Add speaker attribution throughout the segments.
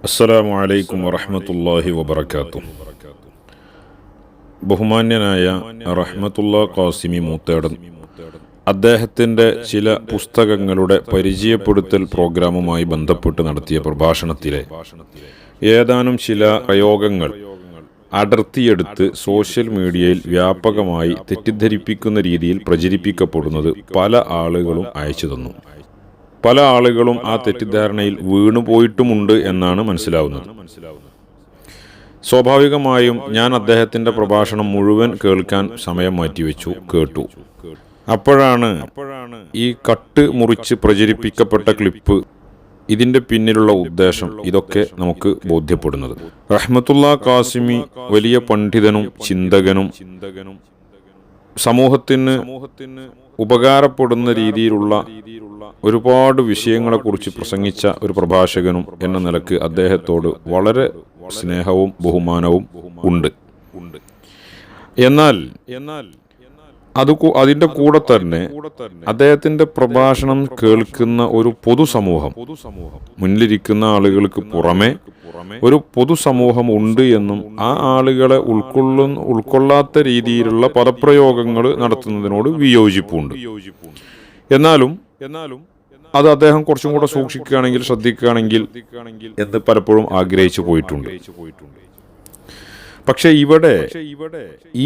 Speaker 1: അസ്സലാമു അലൈക്കും വറഹ്മത്തുള്ളാഹി വബറകാതുഹു. ബഹുമാന്യനായ റഹ്മത്തുള്ള ഖാസിമി മൂത്തേടൻ അദ്ദേഹത്തിൻ്റെ ചില പുസ്തകങ്ങളുടെ പരിചയപ്പെടുത്തൽ പ്രോഗ്രാമുമായി ബന്ധപ്പെട്ട് നടത്തിയ പ്രഭാഷണത്തിലെ ഏതാനും ചില പ്രയോഗങ്ങൾ അടർത്തിയെടുത്ത് സോഷ്യൽ മീഡിയയിൽ വ്യാപകമായി തെറ്റിദ്ധരിപ്പിക്കുന്ന രീതിയിൽ പ്രചരിപ്പിക്കപ്പെടുന്നത് പല ആളുകളും അയച്ചു തന്നു. പല ആളുകളും ആ തെറ്റിദ്ധാരണയിൽ വീണുപോയിട്ടുമുണ്ട് എന്നാണ് മനസ്സിലാവുന്നത്. സ്വാഭാവികമായും ഞാൻ അദ്ദേഹത്തിൻ്റെ പ്രഭാഷണം മുഴുവൻ കേൾക്കാൻ സമയം മാറ്റിവെച്ചു, കേട്ടു. അപ്പോഴാണ് ഈ കട്ട് മുറിച്ച് പ്രചരിപ്പിക്കപ്പെട്ട ക്ലിപ്പ്, ഇതിൻ്റെ പിന്നിലുള്ള ഉദ്ദേശം, ഇതൊക്കെ നമുക്ക് ബോധ്യപ്പെടുന്നത്. റഹ്മത്തുള്ള ഖാസിമി വലിയ പണ്ഡിതനും ചിന്തകനും സമൂഹത്തിന് ഉപകാരപ്പെടുന്ന രീതിയിലുള്ള ഒരുപാട് വിഷയങ്ങളെക്കുറിച്ച് പ്രസംഗിച്ച ഒരു പ്രഭാഷകനും എന്ന നിലക്ക് അദ്ദേഹത്തോട് വളരെ സ്നേഹവും ബഹുമാനവും ഉണ്ട്. എന്നാൽ അതിൻ്റെ കൂടെ തന്നെ അദ്ദേഹത്തിൻ്റെ പ്രഭാഷണം കേൾക്കുന്ന ഒരു പൊതുസമൂഹം, മുന്നിലിരിക്കുന്ന ആളുകൾക്ക് പുറമെ ഒരു പൊതുസമൂഹം ഉണ്ട് എന്നും ആ ആളുകളെ ഉൾക്കൊള്ളാത്ത രീതിയിലുള്ള പദപ്രയോഗങ്ങൾ നടത്തുന്നതിനോട് വിയോജിപ്പുണ്ട്. എന്നാലും അത് അദ്ദേഹം കുറച്ചും കൂടെ സൂക്ഷിക്കുകയാണെങ്കിൽ, ശ്രദ്ധിക്കുകയാണെങ്കിൽ എന്ന് പലപ്പോഴും ആഗ്രഹിച്ചു പോയിട്ടുണ്ട്. പക്ഷെ ഇവിടെ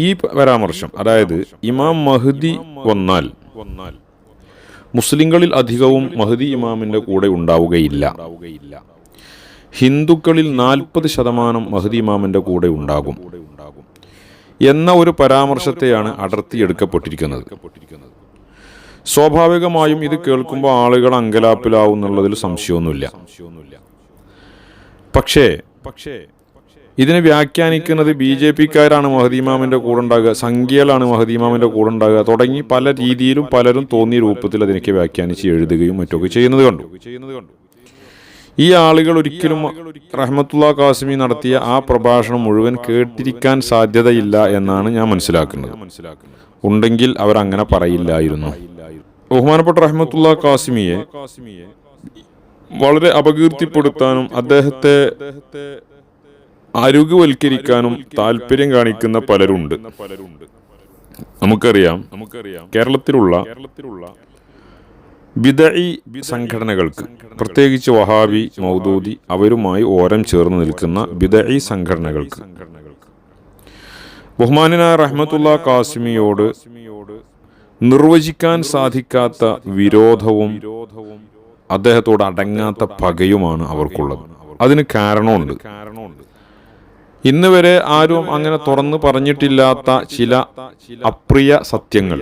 Speaker 1: ഈ പരാമർശം, അതായത് ഇമാം മഹ്ദി വന്നാൽ മുസ്ലിങ്ങളിൽ അധികവും മഹ്ദി ഇമാമിന്റെ കൂടെ ഉണ്ടാവുകയില്ല, ഹിന്ദുക്കളിൽ 40% മഹ്ദി ഇമാമിന്റെ കൂടെ ഉണ്ടാകും എന്ന ഒരു പരാമർശത്തെയാണ് അടർത്തിയെടുക്കപ്പെട്ടിരിക്കുന്നത്. സ്വാഭാവികമായും ഇത് കേൾക്കുമ്പോൾ ആളുകൾ അങ്കലാപ്പിലാവുന്നുള്ളതിൽ സംശയമൊന്നുമില്ല. പക്ഷേ ഇതിനെ വ്യാഖ്യാനിക്കുന്നത് BJP-ക്കാരാണ് മഹ്ദി ഇമാമിന്റെ കൂടെ ഉണ്ടാകുക, സംഖ്യകളാണ് മഹ്ദി ഇമാമിന്റെ കൂടെ ഉണ്ടാകുക തുടങ്ങി പല രീതിയിലും പലരും തോന്നിയ രൂപത്തിൽ അതിനൊക്കെ വ്യാഖ്യാനിച്ച് എഴുതുകയും മറ്റൊക്കെ ചെയ്യുന്നത് കണ്ടു. ഈ ആളുകൾ ഒരിക്കലും റഹ്മത്തുള്ള ഖാസിമി നടത്തിയ ആ പ്രഭാഷണം മുഴുവൻ കേട്ടിരിക്കാൻ സാധ്യതയില്ല എന്നാണ് ഞാൻ മനസ്സിലാക്കുന്നത്. ഉണ്ടെങ്കിൽ അവരങ്ങനെ പറയില്ലായിരുന്നു. ബഹുമാനപ്പെട്ട റഹ്മത്തുള്ള ഖാസിമിയെ വളരെ അപകീർത്തിപ്പെടുത്താനും അദ്ദേഹത്തെ ആരോഗ്യവൽക്കരിക്കാനും താല്പര്യം കാണിക്കുന്ന പലരുണ്ട്. നമുക്കറിയാം, കേരളത്തിലുള്ള ബിദഈ സംഘടനകൾക്ക്, പ്രത്യേകിച്ച് വഹാബി, മൗദൂദി അവരുമായി ഓരം ചേർന്ന് നിൽക്കുന്ന ബിദഈ സംഘടനകൾക്ക് ബഹുമാനനായ റഹ്മത്തുള്ള ഖാസിമിയോട് നിർവചിക്കാൻ സാധിക്കാത്ത വിരോധവും അദ്ദേഹത്തോട് അടങ്ങാത്ത പകയുമാണ് അവർക്കുള്ളത്. അതിന് കാരണമുണ്ട്. ഇന്ന് വരെ ആരും അങ്ങനെ തുറന്നു പറഞ്ഞിട്ടില്ലാത്ത ചില അപ്രിയ സത്യങ്ങൾ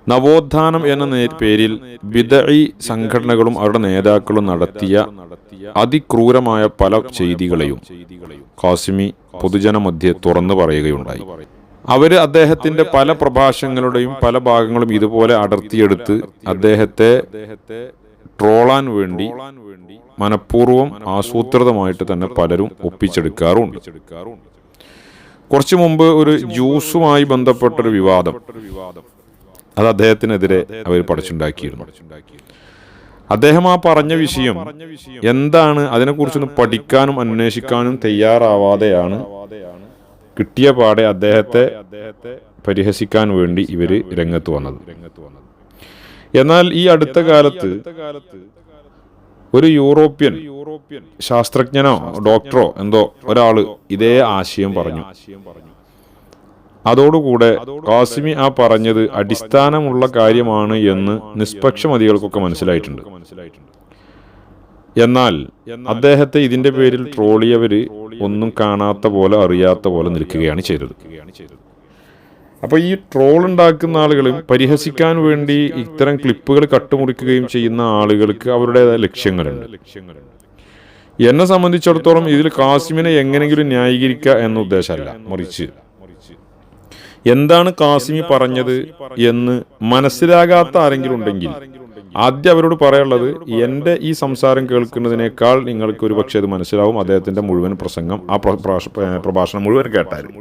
Speaker 1: നവോത്ഥാനം എന്ന പേരിൽ ബിദഈ സംഘടനകളും അവരുടെ നേതാക്കളും നടത്തിയ അതിക്രൂരമായ പല ചെയ്തികളെയും ഖാസിമി പൊതുജനമധ്യേ തുറന്നു പറയുകയുണ്ടായി. അവര് അദ്ദേഹത്തിന്റെ പല പ്രഭാഷണങ്ങളുടെയും പല ഭാഗങ്ങളും ഇതുപോലെ അടർത്തിയെടുത്ത് അദ്ദേഹത്തെ ട്രോളാൻ വേണ്ടി മനഃപൂർവ്വം ആസൂത്രിതമായിട്ട് തന്നെ പലരും ഒപ്പിച്ചെടുക്കാറുണ്ട്. കുറച്ചു മുമ്പ് ഒരു ജ്യൂസുമായി ബന്ധപ്പെട്ടൊരു വിവാദം, അത് അദ്ദേഹത്തിനെതിരെ അവർ പടച്ചുണ്ടാക്കിയിരുന്നു. അദ്ദേഹം ആ പറഞ്ഞ വിഷയം എന്താണ്, അതിനെക്കുറിച്ചൊന്ന് പഠിക്കാനും അന്വേഷിക്കാനും തയ്യാറാവാതെയാണ് കിട്ടിയ പാടെ അദ്ദേഹത്തെ പരിഹസിക്കാൻ വേണ്ടി ഇവര് രംഗത്ത് വന്നത്. എന്നാൽ ഈ അടുത്ത കാലത്ത് ഒരു യൂറോപ്യൻ ശാസ്ത്രജ്ഞനോ ഡോക്ടറോ എന്തോ ഒരാള് ഇതേ ആശയം പറഞ്ഞു. അതോടുകൂടെ ഖാസിമി ആ പറഞ്ഞത് അടിസ്ഥാനമുള്ള കാര്യമാണ് എന്ന് നിഷ്പക്ഷമതികൾക്കൊക്കെ മനസ്സിലായിട്ടുണ്ട്. എന്നാൽ അദ്ദേഹത്തെ ഇതിന്റെ പേരിൽ ട്രോളിയവര് ഒന്നും കാണാത്ത പോലെ അറിയാത്ത പോലെ നിൽക്കുകയാണ് ചെയ്തത്. അപ്പൊ ഈ ട്രോൾ ഉണ്ടാക്കുന്ന ആളുകളും പരിഹസിക്കാൻ വേണ്ടി ഇത്തരം ക്ലിപ്പുകൾ കട്ടുമുറിക്കുകയും ചെയ്യുന്ന ആളുകൾക്ക് അവരുടേതായ ലക്ഷ്യങ്ങളുണ്ട്. എന്നെ സംബന്ധിച്ചിടത്തോളം ഇതിൽ ഖാസിമിനെ എങ്ങനെയെങ്കിലും ന്യായീകരിക്കുക എന്ന ഉദ്ദേശമല്ല, മറിച്ച് എന്താണ് ഖാസിമി പറഞ്ഞത് എന്ന് മനസ്സിലാകാത്ത ആരെങ്കിലും ഉണ്ടെങ്കിൽ ആദ്യം അവരോട് പറയാനുള്ളത്, എൻ്റെ ഈ സംസാരം കേൾക്കുന്നതിനേക്കാൾ നിങ്ങൾക്ക് ഒരു പക്ഷേ അത് മനസ്സിലാവും അദ്ദേഹത്തിന്റെ മുഴുവൻ പ്രസംഗം, ആ പ്രഭാഷണം മുഴുവൻ കേട്ടാലും.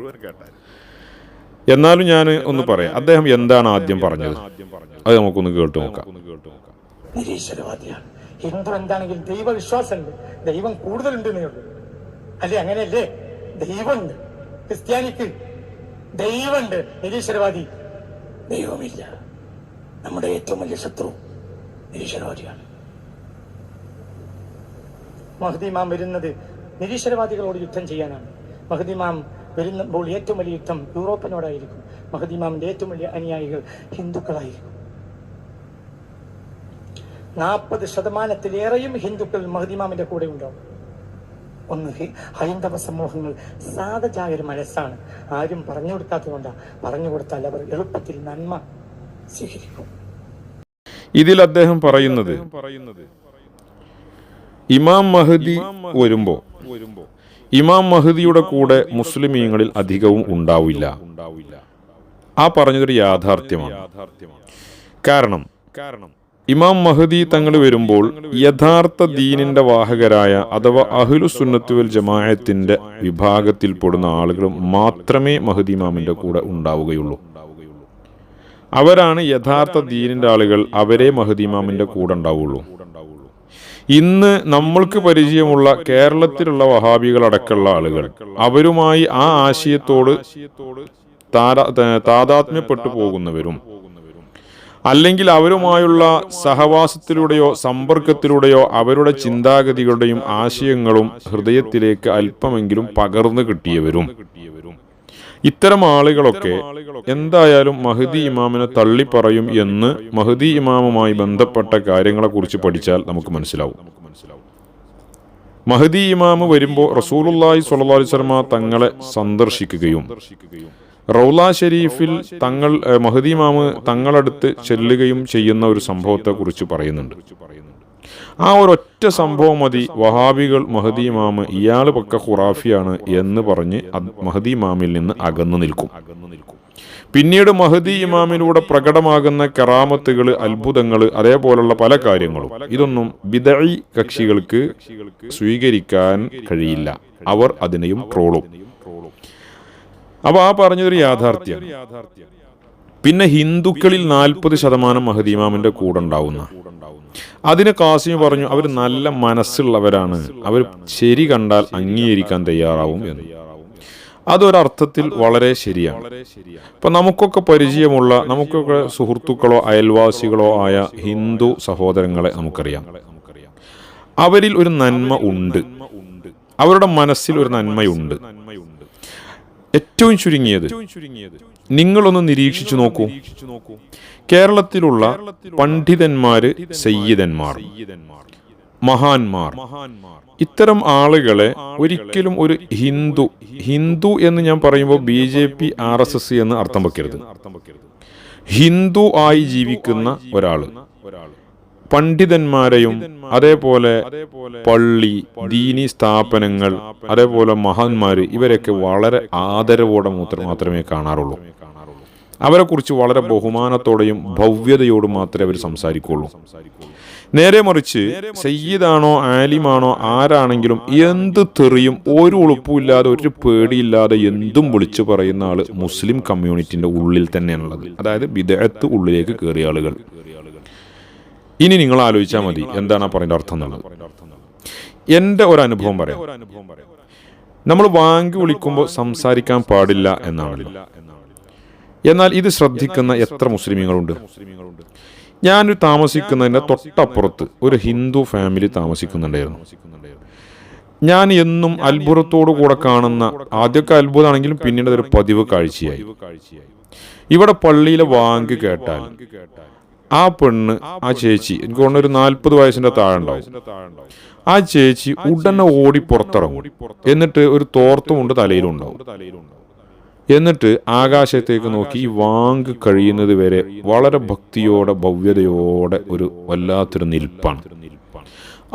Speaker 1: എന്നാലും ഞാൻ ഒന്ന് പറയാം, അദ്ദേഹം എന്താണ് ആദ്യം പറഞ്ഞത്, അത് നമുക്കൊന്ന് കേട്ടു നോക്കാം.
Speaker 2: നിരീശ്വരവാദിയാണ്. ഹിന്ദു എന്താണെങ്കിലും ദൈവവിശ്വാസമുണ്ട്, ദൈവം കൂടുതലുണ്ട് എന്നേ ഉള്ളൂ. അല്ലേ? അങ്ങനെയല്ലേ? ദൈവമുണ്ട്. ക്രിസ്ത്യാനിക്ക് ദൈവമുണ്ട്, നിരീശ്വരവാദി ദൈവമില്ല. നമ്മുടെ ഏറ്റവും വലിയ ശത്രു നിരീശ്വരവാദിയാണ്. മഹ്ദി ഇമാം വരുന്നത് നിരീശ്വരവാദികളോട് യുദ്ധം ചെയ്യാനാണ്. മഹ്ദി ഇമാം വരുമ്പോൾ ഏറ്റവും വലിയ യുദ്ധം യൂറോപ്പിനോടായിരിക്കും. മഹ്ദി ഇമാമിന്റെ ഏറ്റവും വലിയ അനുയായികൾ ഹിന്ദുക്കളായിരിക്കും. 40% ഹിന്ദുക്കൾ മഹ്ദി ഇമാമിന്റെ കൂടെ ഉണ്ടാവും. ഒന്ന്, ഹൈന്ദവ സമൂഹങ്ങൾ സാധജായ ഒരു മനസ്സാണ്. ആരും പറഞ്ഞു കൊടുക്കാത്തതുകൊണ്ടാണ്. പറഞ്ഞു കൊടുത്താൽ അവർ എളുപ്പത്തിൽ നന്മ സ്വീകരിക്കും.
Speaker 1: ഇതിൽ അദ്ദേഹം പറയുന്നത് ഇമാം മഹ്ദി വരുമ്പോ ഇമാം മഹ്ദിയുടെ കൂടെ മുസ്ലിമീങ്ങളിൽ അധികവും ഉണ്ടാവില്ല. ആ പറഞ്ഞതൊരു യാഥാർത്ഥ്യമാണ്. കാരണം ഇമാം മഹ്ദി തങ്ങൾ വരുമ്പോൾ യഥാർത്ഥ ദീനിന്റെ വാഹകരായ അഥവാ അഹ്ലു സുന്നത്ത് വൽ ജമാഅത്തിന്റെ വിഭാഗത്തിൽപ്പെടുന്ന ആളുകൾ മാത്രമേ മഹ്ദി ഇമാമിന്റെ കൂടെ ഉണ്ടാവുകയുള്ളൂ. അവരാണ് യഥാർത്ഥ ദീനിന്റെ ആളുകൾ. അവരെ മഹ്ദി ഇമാമിന്റെ കൂടെ ഉണ്ടാവുള്ളൂ. ഇന്ന് നമ്മൾക്ക് പരിചയമുള്ള കേരളത്തിലുള്ള വഹാബികളടക്കമുള്ള ആളുകൾ അവരുമായി ആ ആശയത്തോട് താദാത്മ്യപ്പെട്ടു പോകുന്നവരും അല്ലെങ്കിൽ അവരുമായുള്ള സഹവാസത്തിലൂടെയോ സമ്പർക്കത്തിലൂടെയോ അവരുടെ ചിന്താഗതികളുടെയും ആശയങ്ങളും ഹൃദയത്തിലേക്ക് അല്പമെങ്കിലും പകർന്നു കിട്ടിയവരും, ഇത്തരം ആളുകളൊക്കെ എന്തായാലും മഹ്ദി ഇമാമിനെ തള്ളിപ്പറയും എന്ന് മഹ്ദി ഇമാമുമായി ബന്ധപ്പെട്ട കാര്യങ്ങളെക്കുറിച്ച് പഠിച്ചാൽ നമുക്ക് മനസ്സിലാവും. മഹ്ദി ഇമാമ് വരുമ്പോൾ റസൂലുള്ളാഹി സ്വല്ലല്ലാഹു അലൈഹി വസല്ലം തങ്ങളെ സന്ദർശിക്കുകയും റൗള ഷരീഫിൽ മഹ്ദി ഇമാമ് തങ്ങളടുത്ത് ചെല്ലുകയും ചെയ്യുന്ന ഒരു സംഭവത്തെക്കുറിച്ച് പറയുന്നുണ്ട്. ആ ഒരൊറ്റ സംഭവം മതി വഹാബികൾ മഹ്ദി ഇമാമ് ഇയാൾ പക്ക ഖുറാഫിയാണ് എന്ന് പറഞ്ഞ് മഹ്ദി ഇമാമിൽ നിന്ന് അകന്നു നിൽക്കും. പിന്നീട് മഹ്ദി ഇമാമിലൂടെ പ്രകടമാകുന്ന കറാമത്തുകൾ, അത്ഭുതങ്ങൾ, അതേപോലുള്ള പല കാര്യങ്ങളും ഇതൊന്നും ബിദഈ കക്ഷികൾക്ക് സ്വീകരിക്കാൻ കഴിയില്ല. അവർ അതിനെയും ട്രോളും. അപ്പൊ ആ പറഞ്ഞതൊരു യാഥാർത്ഥ്യം. പിന്നെ ഹിന്ദുക്കളിൽ 40% മഹ്ദി ഇമാമിന്റെ കൂടെ ഉണ്ടാവുന്ന അതിന് കാസിം പറഞ്ഞു അവർ നല്ല മനസ്സുള്ളവരാണ്, അവർ ശരി കണ്ടാൽ അംഗീകരിക്കാൻ തയ്യാറാവും എന്ന്. അതൊരർത്ഥത്തിൽ വളരെ ശരിയാണ്. ഇപ്പൊ നമുക്കൊക്കെ പരിചയമുള്ള, നമുക്കൊക്കെ സുഹൃത്തുക്കളോ അയൽവാസികളോ ആയ ഹിന്ദു സഹോദരങ്ങളെ നമുക്കറിയാം. അവരിൽ ഒരു നന്മ ഉണ്ട്, അവരുടെ മനസ്സിൽ ഒരു നന്മയുണ്ട്. ഏറ്റവും ചുരുങ്ങിയത് നിങ്ങളൊന്ന് നിരീക്ഷിച്ചു നോക്കൂ. കേരളത്തിലുള്ള പണ്ഡിതന്മാര്, സയ്യിദന്മാർ, മഹാന്മാർ, ഇത്തരം ആളുകളെ ഒരിക്കലും ഒരു ഹിന്ദു എന്ന് ഞാൻ പറയുമ്പോൾ BJP RSS എന്ന് അർത്ഥം വെക്കരുത്. ഹിന്ദു ആയി ജീവിക്കുന്ന ഒരാള് പണ്ഡിതന്മാരെയും അതേപോലെ പള്ളി, ദീനി സ്ഥാപനങ്ങൾ, അതേപോലെ മഹാന്മാര്, ഇവരൊക്കെ വളരെ ആദരവോടെ മാത്രമേ കാണാറുള്ളൂ. അവരെക്കുറിച്ച് വളരെ ബഹുമാനത്തോടെയും ഭവ്യതയോടും മാത്രമേ അവർ സംസാരിക്കുള്ളൂ. നേരെ മറിച്ച് സയ്യിദാണോ ആലിമാണോ ആരാണെങ്കിലും എന്ത് തെറിയും ഒരു ഉളുപ്പുമില്ലാതെ ഒരു പേടിയില്ലാതെ എന്തും വിളിച്ചു പറയുന്ന ആള് മുസ്ലിം കമ്മ്യൂണിറ്റിന്റെ ഉള്ളിൽ തന്നെയാണുള്ളത്. അതായത് ബിദ്അത്ത് ഉള്ളിലേക്ക് കയറിയ ആളുകൾ. ഇനി നിങ്ങൾ ആലോചിച്ചാൽ മതി എന്താണ് ആ പറയുന്ന അർത്ഥം എന്നുള്ളത്. എൻ്റെ ഒരു അനുഭവം പറയാം. നമ്മൾ വാങ്ക് വിളിക്കുമ്പോൾ സംസാരിക്കാൻ പാടില്ല എന്നാണല്ലോ. എന്നാൽ ഇത് ശ്രദ്ധിക്കുന്ന എത്ര മുസ്ലിമീങ്ങളുണ്ട്? ഞാൻ താമസിക്കുന്നതിൻ്റെ തൊട്ടപ്പുറത്ത് ഒരു ഹിന്ദു ഫാമിലി താമസിക്കുന്നുണ്ടായിരുന്നു. ഞാൻ എന്നും അത്ഭുതത്തോടു കൂടെ കാണുന്ന, ആദ്യമൊക്കെ അത്ഭുതമാണെങ്കിലും പിന്നീട് അതൊരു പതിവ് കാഴ്ചയായി. ഇവിടെ പള്ളിയിലെ വാങ്ക് കേട്ടാൽ ആ പെണ്ണ്, ആ ചേച്ചി, എനിക്ക് തോന്നുന്നു ഒരു 40 വയസ്സിന്റെ താഴെ ഉണ്ടാവും, ആ ചേച്ചി ഉടനെ ഓടി പുറത്തിറങ്ങും. എന്നിട്ട് ഒരു തോർത്തുമുണ്ട് തലയിലുണ്ടാവും. എന്നിട്ട് ആകാശത്തേക്ക് നോക്കി ഈ വാങ്ക് കഴിയുന്നത് വരെ വളരെ ഭക്തിയോടെ ഭവ്യതയോടെ ഒരു വല്ലാത്തൊരു നിൽപ്പാണ്.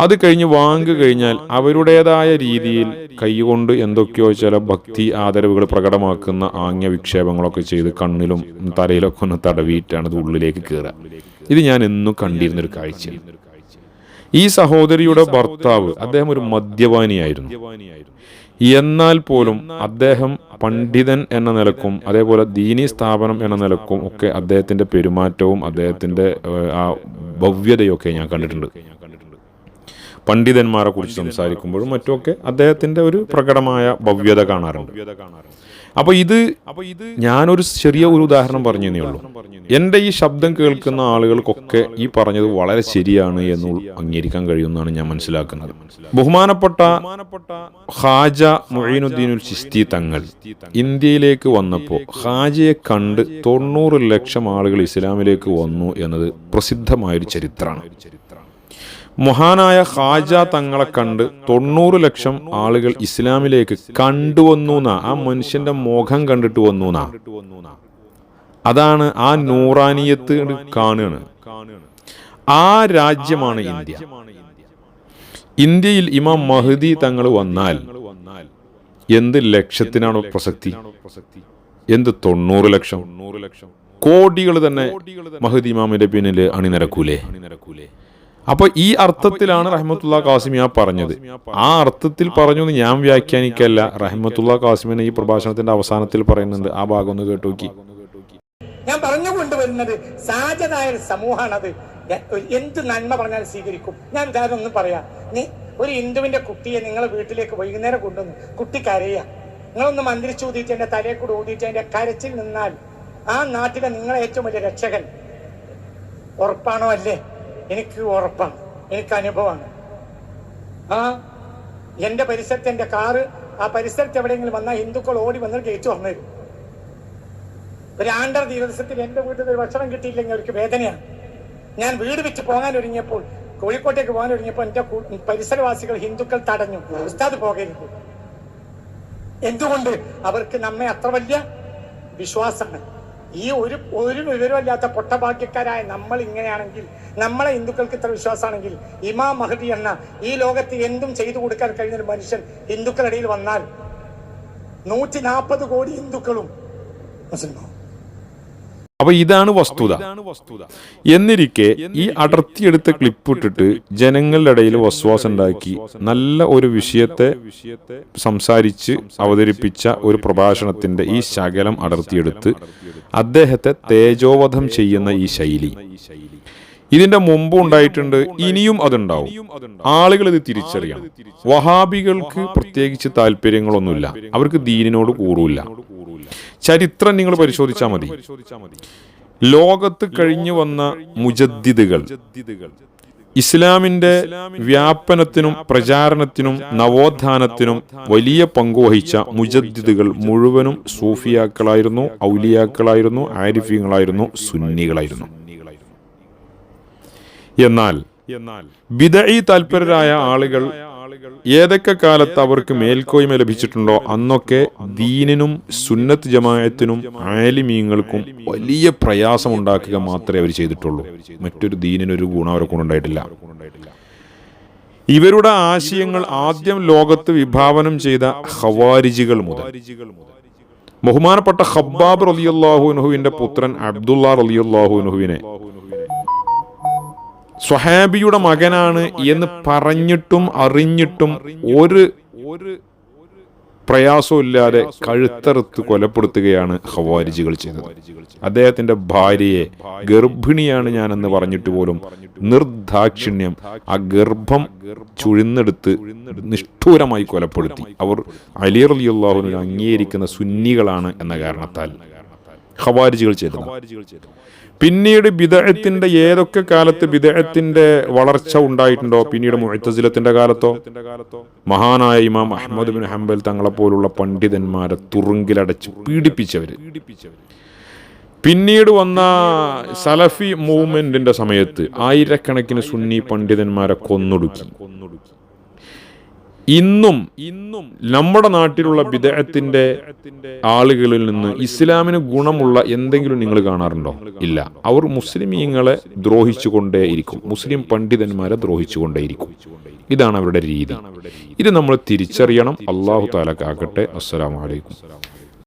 Speaker 1: അത് കഴിഞ്ഞ് വാങ്ക് കഴിഞ്ഞാൽ അവരുടേതായ രീതിയിൽ കൈകൊണ്ട് എന്തൊക്കെയോ ചില ഭക്തി ആദരവുകൾ പ്രകടമാക്കുന്ന ആംഗ്യ വിക്ഷേപങ്ങളൊക്കെ ചെയ്ത് കണ്ണിലും തലയിലൊക്കെ ഒന്ന് തടവിയിട്ടാണ് ഇത് ഉള്ളിലേക്ക് കയറുക. ഇത് ഞാൻ എന്നും കണ്ടിരുന്നൊരു കാഴ്ചയാണ്. ഈ സഹോദരിയുടെ ഭർത്താവ്, അദ്ദേഹം ഒരു മദ്യപാനിയായിരുന്നു. എന്നാൽ പോലും അദ്ദേഹം പണ്ഡിതൻ എന്ന നിലക്കും അതേപോലെ ദീനി സ്ഥാപനം എന്ന നിലക്കും ഒക്കെ അദ്ദേഹത്തിന്റെ പെരുമാറ്റവും അദ്ദേഹത്തിന്റെ ആ ഭവ്യതയൊക്കെ ഞാൻ കണ്ടിട്ടുണ്ട്. പണ്ഡിതന്മാരെ കുറിച്ച് സംസാരിക്കുമ്പോഴും മറ്റുമൊക്കെ അദ്ദേഹത്തിൻ്റെ ഒരു പ്രകടമായ ഭവ്യത കാണാറുണ്ട്. അപ്പോൾ ഇത് ഞാനൊരു ചെറിയ ഒരു ഉദാഹരണം പറഞ്ഞു തന്നേ ഉള്ളൂ. എൻ്റെ ഈ ശബ്ദം കേൾക്കുന്ന ആളുകൾക്കൊക്കെ ഈ പറഞ്ഞത് വളരെ ശരിയാണ് എന്ന് അംഗീകരിക്കാൻ കഴിയുമെന്നാണ് ഞാൻ മനസ്സിലാക്കുന്നത്. ബഹുമാനപ്പെട്ട ഖാജ മുഈനുദ്ദീനുൽ ചിശ്തി തങ്ങൾ ഇന്ത്യയിലേക്ക് വന്നപ്പോൾ ഖാജയെ കണ്ട് 90 ലക്ഷം ആളുകൾ ഇസ്ലാമിലേക്ക് വന്നു എന്നത് പ്രസിദ്ധമായൊരു ചരിത്രമാണ്. മഹാനായ ഖാജ തങ്ങളെ കണ്ട് 90 ലക്ഷം ആളുകൾ ഇസ്ലാമിലേക്ക് കണ്ടുവന്നു. ആ മനുഷ്യന്റെ മുഖം കണ്ടിട്ട് വന്നു. അതാണ് ആ നൂറാനിയത്ത് കാണുകയാണ്. ആ രാജ്യമാണ് ഇന്ത്യ. ഇന്ത്യയിൽ ഇമാം മഹ്ദി തങ്ങൾ വന്നാൽ എന്ത് ലക്ഷത്തിനാണ് പ്രസക്തി? എന്ത് 90 ലക്ഷം? കോടികൾ തന്നെ മഹ്ദി ഇമാമിന്റെ പിന്നിൽ അണിനിരക്കൂലേ? അപ്പൊ ഈ അർത്ഥത്തിലാണ് റഹ്മത്തുള്ള ഖാസിമി പറഞ്ഞത്. ആ അർത്ഥത്തിൽ പറഞ്ഞു എന്ന് ഞാൻ വ്യാഖ്യാനിക്കല്ല. റഹ്മത്തുള്ള ഖാസിമിനെ ഈ പ്രഭാഷണത്തിന്റെ അവസാനത്തിൽ പറയുന്നുണ്ട്. ആ ഭാഗം ഒന്ന് കേട്ടു നോക്കി.
Speaker 2: ഞാൻ പറഞ്ഞുകൊണ്ടുവരുന്നത് സാജതായ സമൂഹമാണത്. എന്ത് നന്മ പറഞ്ഞാൽ സ്വീകരിക്കും. ഞാൻ ഉദാഹരണം ഒന്നും പറയാം. ഒരു ഹിന്ദുവിന്റെ കുട്ടിയെ നിങ്ങളെ വീട്ടിലേക്ക് വൈകുന്നേരം കൊണ്ടുവന്നു, കുട്ടി കരയുക. നിങ്ങളൊന്ന് മന്ത്രിച്ച് ഊതിയിട്ട് എന്റെ തലയെ കൂടെ ഊതിയിട്ട് എന്റെ കരച്ചിൽ നിന്നാൽ ആ നാട്ടിലെ നിങ്ങളെ ഏറ്റവും വലിയ രക്ഷകൻ. ഉറപ്പാണോ? അല്ലേ? എനിക്ക് ഉറപ്പാണ്, എനിക്ക് അനുഭവമാണ്. എന്റെ പരിസരത്ത് എന്റെ കാറ് ആ പരിസരത്ത് എവിടെയെങ്കിലും വന്നാൽ ഹിന്ദുക്കൾ ഓടി വന്നാൽ ഗേറ്റ് തുറന്നു തരും. ഒരു ആണ്ടർ ദിവസത്തിൽ എന്റെ വീട്ടിൽ ഒരു ഭക്ഷണം കിട്ടിയില്ലെങ്കിൽ അവർക്ക് വേദനയാണ്. ഞാൻ വീട് വിറ്റ് പോകാൻ ഒരുങ്ങിയപ്പോൾ, കോഴിക്കോട്ടേക്ക് പോകാൻ ഒരുങ്ങിയപ്പോൾ എന്റെ പരിസരവാസികൾ ഹിന്ദുക്കൾ തടഞ്ഞു. ഉസ്താദ് പോകരുത്. എന്തുകൊണ്ട്? അവർക്ക് നമ്മെ അത്ര വലിയ വിശ്വാസമാണ്. ഈ ഒരു വിവരമില്ലാത്ത പൊട്ടഭാഗ്യക്കാരായ നമ്മൾ ഇങ്ങനെയാണെങ്കിൽ, നമ്മളെ ഹിന്ദുക്കൾക്ക് ഇത്ര വിശ്വാസമാണെങ്കിൽ, ഇമാം മഹ്ദി എന്ന ഈ ലോകത്ത് എന്തും ചെയ്തു കൊടുക്കാൻ കഴിയുന്ന ഒരു മനുഷ്യൻ ഹിന്ദുക്കളുടെ ഇടയിൽ വന്നാൽ 140 കോടി ഹിന്ദുക്കളും മുസ്ലിമാവും.
Speaker 1: അപ്പൊ ഇതാണ് വസ്തുത. എന്നിരിക്കെ ഈ അടർത്തിയെടുത്ത ക്ലിപ്പ് ഇട്ടിട്ട് ജനങ്ങളുടെ ഇടയിൽ വസ്വാസം ഉണ്ടാക്കി നല്ല ഒരു വിഷയത്തെ സംസാരിച്ച് അവതരിപ്പിച്ച ഒരു പ്രഭാഷണത്തിന്റെ ഈ ശകലം അടർത്തിയെടുത്ത് അദ്ദേഹത്തെ തേജോവധം ചെയ്യുന്ന ഈ ശൈലി ഇതിന്റെ മുമ്പ് ഉണ്ടായിട്ടുണ്ട്, ഇനിയും അതുണ്ടാവും. ആളുകൾ ഇത് തിരിച്ചറിയണം. വഹാബികൾക്ക് പ്രത്യേകിച്ച് താല്പര്യങ്ങളൊന്നുമില്ല, അവർക്ക് ദീനിനോട് കൂറില്ല. ചരിത്രം നിങ്ങൾ പരിശോധിച്ചാൽ മതി. ലോകത്ത് കഴിഞ്ഞു വന്ന മുജദ്ദിദുകൾ ഇസ്ലാമിന്റെ വ്യാപനത്തിനും പ്രചാരണത്തിനും നവോത്ഥാനത്തിനും വലിയ പങ്കുവഹിച്ച മുജദ്ദിദുകൾ മുഴുവനും സൂഫിയാക്കളായിരുന്നു, ഔലിയാക്കളായിരുന്നു, ആരിഫീങ്ങളായിരുന്നു, സുന്നികളായിരുന്നു. എന്നാൽ ബിദഈ താൽപര്യരായ ആളുകൾ ഏതൊക്കെ കാലത്ത് അവർക്ക് മേൽക്കോയ്മ ലഭിച്ചിട്ടുണ്ടോ അന്നൊക്കെ ദീനിനും സുന്നത്ത് ജമാഅത്തിനും ആലിമീങ്ങൾക്കും വലിയ പ്രയാസം ഉണ്ടാക്കുക മാത്രമേ അവർ ചെയ്തിട്ടുള്ളൂ. മറ്റൊരു ദീനിനൊരു ഗുണം അവരെ കൊണ്ടുണ്ടായിട്ടില്ല. ഇവരുടെ ആശയങ്ങൾ ആദ്യം ലോകത്ത് വിഭാവനം ചെയ്ത ഖവാരിജികൾ മുതൽ ബഹുമാനപ്പെട്ട ഖബ്ബാബ് റളിയല്ലാഹു അൻഹുവിന്റെ പുത്രൻ അബ്ദുള്ള റളിയല്ലാഹു അൻഹുവിനെ സ്വഹാബിയുടെ മകനാണ് എന്ന് പറഞ്ഞിട്ടും അറിഞ്ഞിട്ടും ഒരു പ്രയാസമില്ലാതെ കഴുത്തറുത്ത് കൊലപ്പെടുത്തുകയാണ് ഖവാരിജികൾ ചെയ്തത്. അദ്ദേഹത്തിന്റെ ഭാര്യയെ ഗർഭിണിയാണ് ഞാനെന്ന് പറഞ്ഞിട്ട് പോലും നിർദാക്ഷിണ്യം ആ ഗർഭം ചുഴിന്നെടുത്ത് നിഷ്ഠൂരമായി കൊലപ്പെടുത്തി. അവർ അലി റളിയല്ലാഹു അൻഹു അംഗീകരിക്കുന്ന സുന്നികളാണ് എന്ന കാരണത്താൽ ഖവാരിജികൾ ചെയ്തത്. പിന്നീട് ബിദഅത്തിന്റെ ഏതൊക്കെ കാലത്ത് ബിദഅത്തിന്റെ വളർച്ച ഉണ്ടായിട്ടുണ്ടോ, പിന്നീട് മുഅ്തസിലത്തിന്റെ കാലത്തോ മഹാനായ ഇമാം അഹ്മദ് ബിൻ ഹംബൽ തങ്ങളെപ്പോലുള്ള പണ്ഡിതന്മാരെ തുറുങ്കിലടച്ച് പീഡിപ്പിച്ചവര്, പിന്നീട് വന്ന സലഫി മൂവ്മെന്റിന്റെ സമയത്ത് ആയിരക്കണക്കിന് സുന്നി പണ്ഡിതന്മാരെ കൊന്നൊടുക്കി. ഇന്നും നമ്മുടെ നാട്ടിലുള്ള ബിദഅത്തിന്റെ ആളുകളിൽ നിന്ന് ഇസ്ലാമിന് ഗുണമുള്ള എന്തെങ്കിലും നിങ്ങൾ കാണാറുണ്ടോ? ഇല്ല. അവർ മുസ്ലിമീങ്ങളെ ദ്രോഹിച്ചുകൊണ്ടേയിരിക്കും, മുസ്ലിം പണ്ഡിതന്മാരെ ദ്രോഹിച്ചുകൊണ്ടേയിരിക്കും. ഇതാണ് അവരുടെ രീതി. ഇത് നമ്മൾ തിരിച്ചറിയണം. അല്ലാഹു തആല കാക്കട്ടെ. അസ്സലാമു അലൈക്കും.